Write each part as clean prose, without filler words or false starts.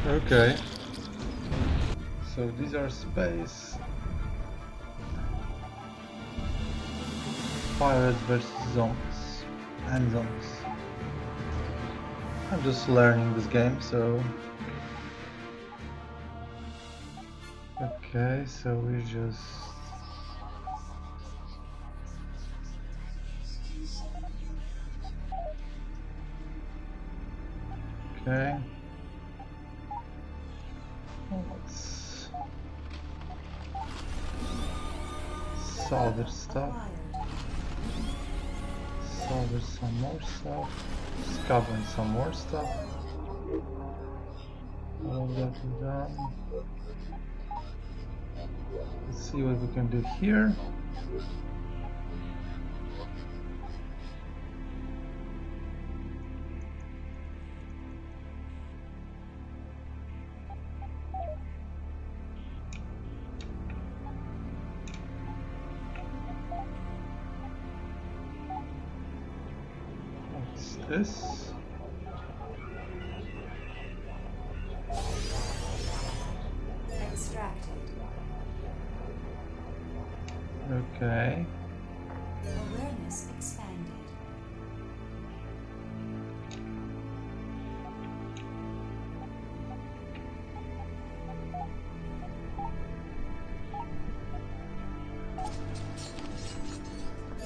Okay. So these are space. Pirates versus zombies. And zombies. I'm just learning this game, so... Okay, so we just... Okay. Let's salvage stuff. Salvage some more stuff. Discovering some more stuff. All of that is done. Let's see what we can do here. What's this? Extracted. Okay. Awareness expanded.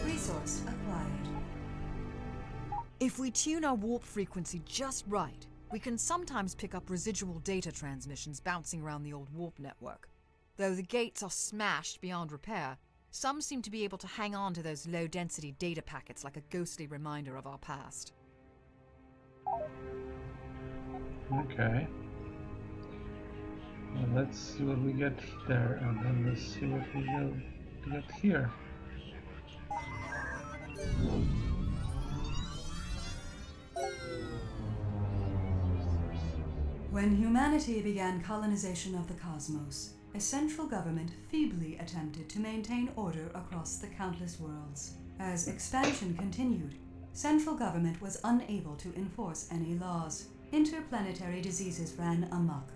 Resource acquired. If we tune our warp frequency just right, we can sometimes pick up residual data transmissions bouncing around the old warp network. Though the gates are smashed beyond repair, some seem to be able to hang on to those low-density data packets like a ghostly reminder of our past. Okay. Well, let's see what we get there, and then let's see what we will get here. When humanity began colonization of the cosmos, a central government feebly attempted to maintain order across the countless worlds. As expansion continued, central government was unable to enforce any laws. Interplanetary diseases ran amok.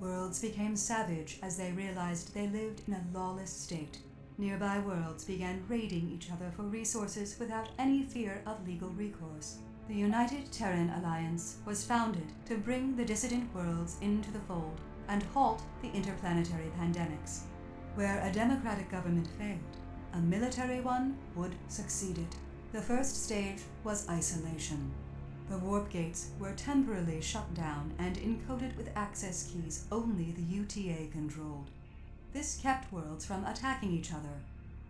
Worlds became savage as they realized they lived in a lawless state. Nearby worlds began raiding each other for resources without any fear of legal recourse. The United Terran Alliance was founded to bring the dissident worlds into the fold and halt the interplanetary pandemics. Where a democratic government failed, a military one would succeed it. The first stage was isolation. The warp gates were temporarily shut down and encoded with access keys only the UTA controlled. This kept worlds from attacking each other,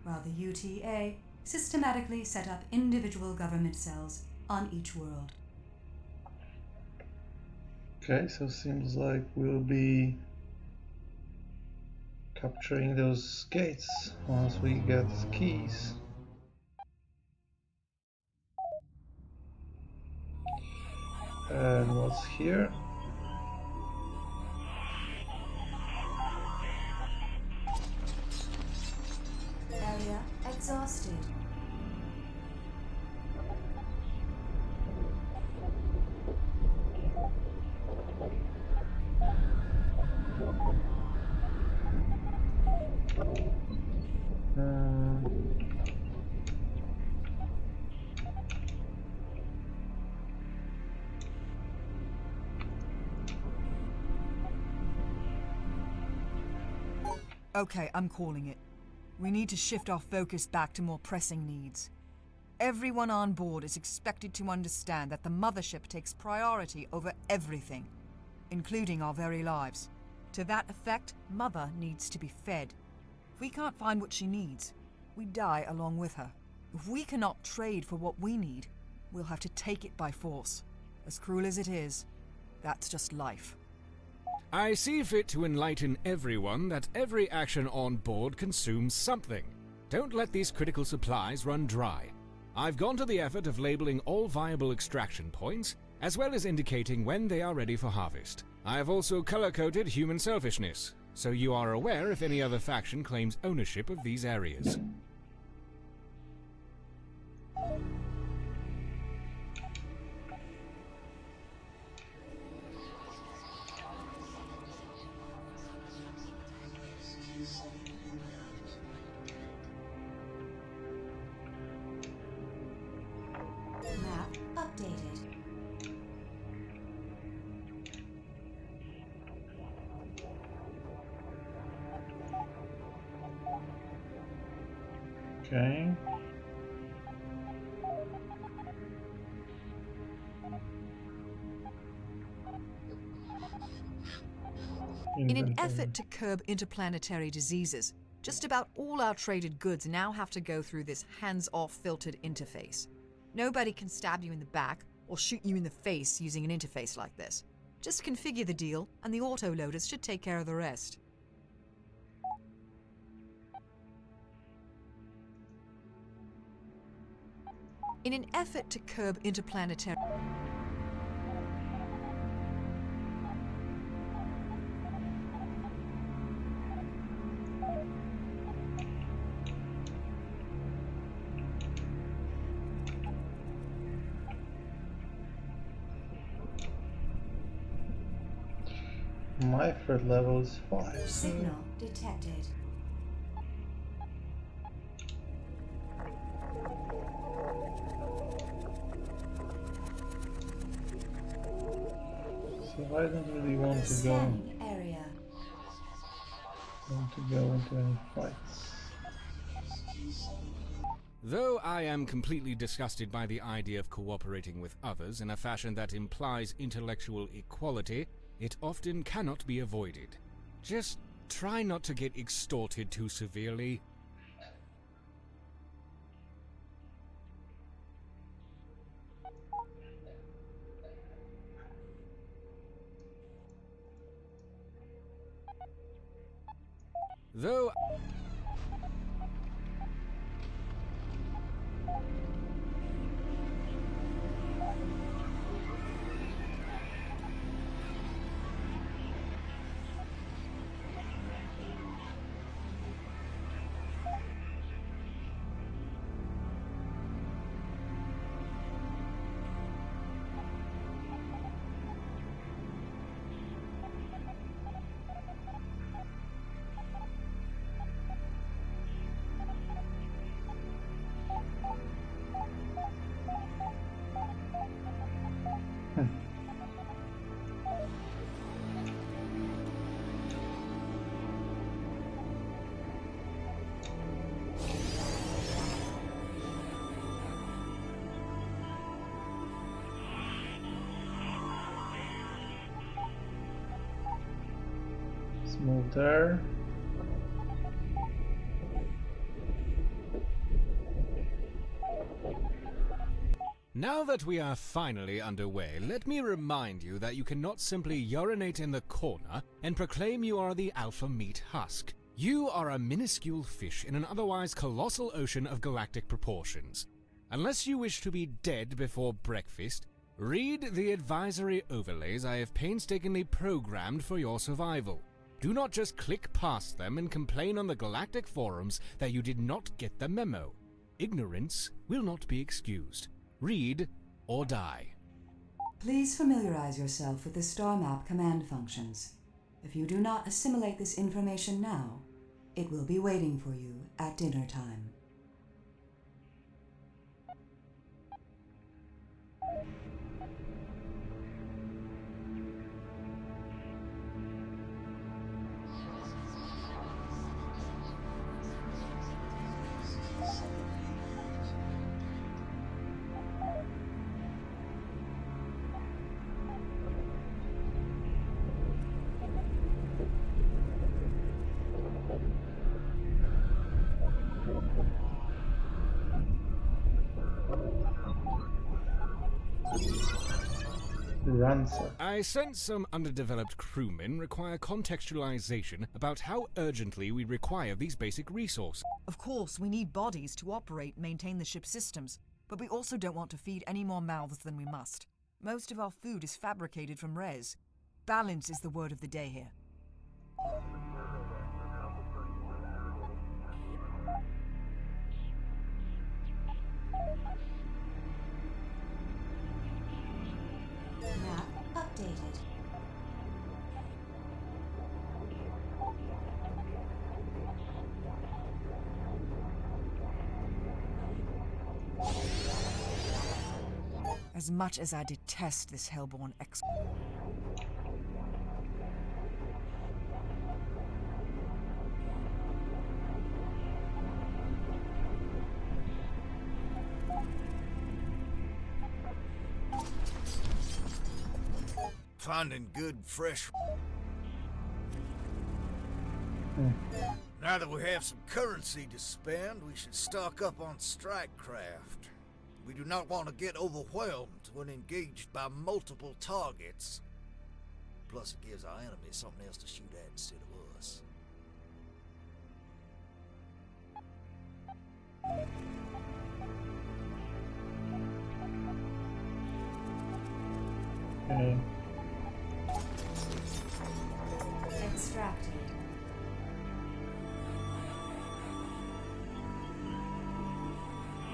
while the UTA systematically set up individual government cells on each world. Okay, so seems like we'll be capturing those gates once we get keys. And what's here? Area exhausted. Okay, I'm calling it. We need to shift our focus back to more pressing needs. Everyone on board is expected to understand that the mothership takes priority over everything, including our very lives. To that effect, Mother needs to be fed. If we can't find what she needs, we die along with her. If we cannot trade for what we need, we'll have to take it by force. As cruel as it is, that's just life. I see fit to enlighten everyone that every action on board consumes something. Don't let these critical supplies run dry. I've gone to the effort of labeling all viable extraction points, as well as indicating when they are ready for harvest. I have also color-coded human selfishness, so you are aware if any other faction claims ownership of these areas. updated. Okay. In an Inventory. effort to curb interplanetary diseases, just about all our traded goods now have to go through this hands-off filtered interface. Nobody can stab you in the back or shoot you in the face using an interface like this. Just configure the deal, and the autoloaders should take care of the rest. In an effort to curb interplanetary... My threat level is 5. Signal detected. So I don't really want to Scanning area. go into any fights. Though I am completely disgusted by the idea of cooperating with others in a fashion that implies intellectual equality, it often cannot be avoided. Just try not to get extorted too severely. Though... Let's move there. Now that we are finally underway, let me remind you that you cannot simply urinate in the corner and proclaim you are the alpha meat husk. You are a minuscule fish in an otherwise colossal ocean of galactic proportions. Unless you wish to be dead before breakfast, read the advisory overlays I have painstakingly programmed for your survival. Do not just click past them and complain on the galactic forums that you did not get the memo. Ignorance will not be excused. Read or die. Please familiarize yourself with the star map command functions. If you do not assimilate this information now, it will be waiting for you at dinner time. Ransom. I sense some underdeveloped crewmen require contextualization about how urgently we require these basic resources. Of course, we need bodies to operate and maintain the ship's systems, but we also don't want to feed any more mouths than we must. Most of our food is fabricated from res. Balance is the word of the day here. Map updated. As much as I detest this hellborn ex... Finding good, fresh... Now that we have some currency to spend, we should stock up on strike craft. We do not want to get overwhelmed when engaged by multiple targets. Plus, it gives our enemies something else to shoot at instead of us. Okay. Extracted.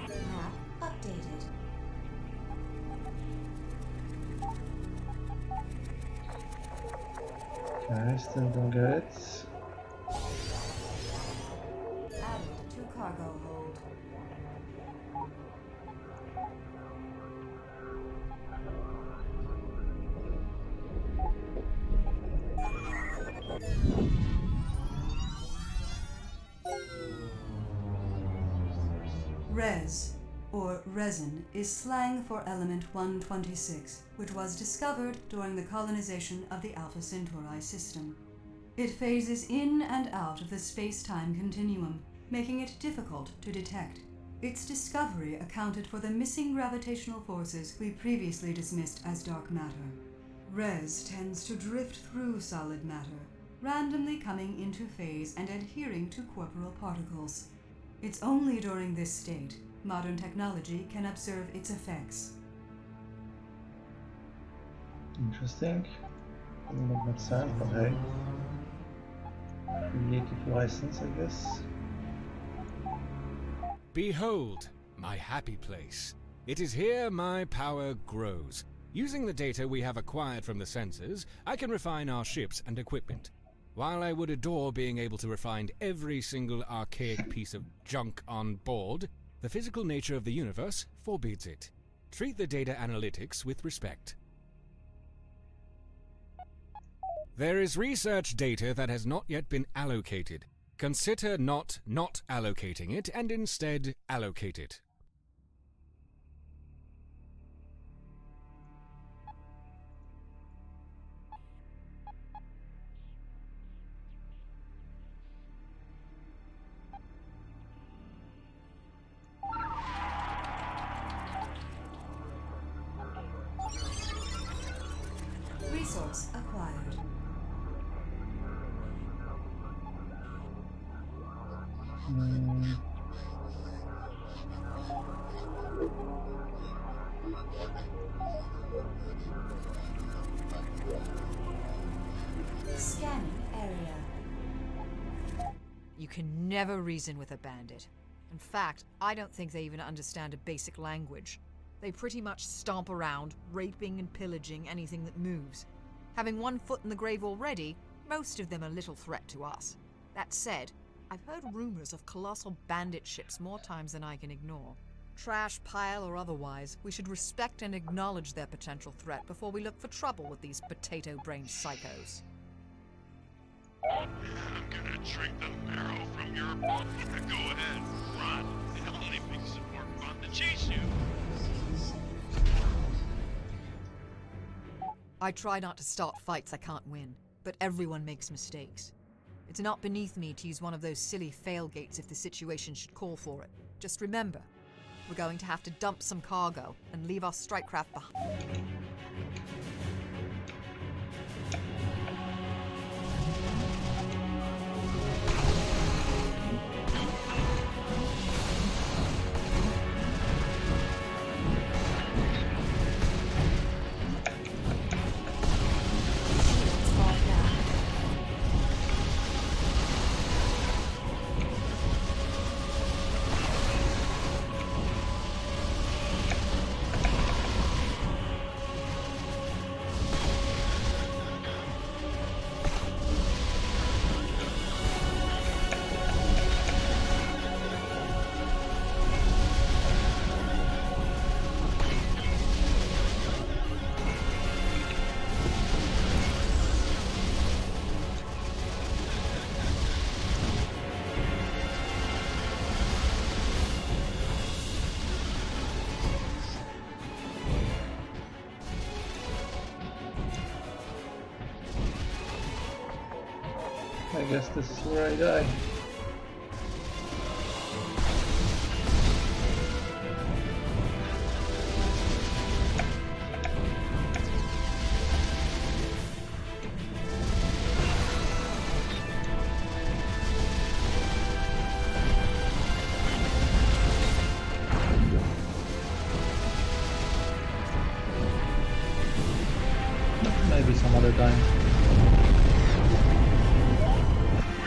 Map updated. Okay, still don't get it. Added to cargo hold. Res, or resin, is slang for element 126, which was discovered during the colonization of the Alpha Centauri system. It phases in and out of the space-time continuum, making it difficult to detect. Its discovery accounted for the missing gravitational forces we previously dismissed as dark matter. Res tends to drift through solid matter, randomly coming into phase and adhering to corporeal particles. It's only during this state modern technology can observe its effects. Interesting. Doesn't make much sense, but hey. Creative license, I guess. Behold, my happy place. It is here my power grows. Using the data we have acquired from the sensors, I can refine our ships and equipment. While I would adore being able to refine every single archaic piece of junk on board, the physical nature of the universe forbids it. Treat the data analytics with respect. There is research data that has not yet been allocated. Consider not allocating it, and instead allocate it. Resource acquired. Scanning area. You can never reason with a bandit. In fact, I don't think they even understand a basic language. They pretty much stomp around, raping and pillaging anything that moves. Having one foot in the grave already, most of them are little threat to us. That said, I've heard rumors of colossal bandit ships more times than I can ignore. Trash pile or otherwise, we should respect and acknowledge their potential threat before we look for trouble with these potato-brained psychos. I'm gonna drink the marrow from your bone. Go ahead, run. It only makes it more fun to chase you. I try not to start fights I can't win, but everyone makes mistakes. It's not beneath me to use one of those silly failgates if the situation should call for it. Just remember, we're going to have to dump some cargo and leave our strike craft behind. guess this is where I die. Maybe some other time.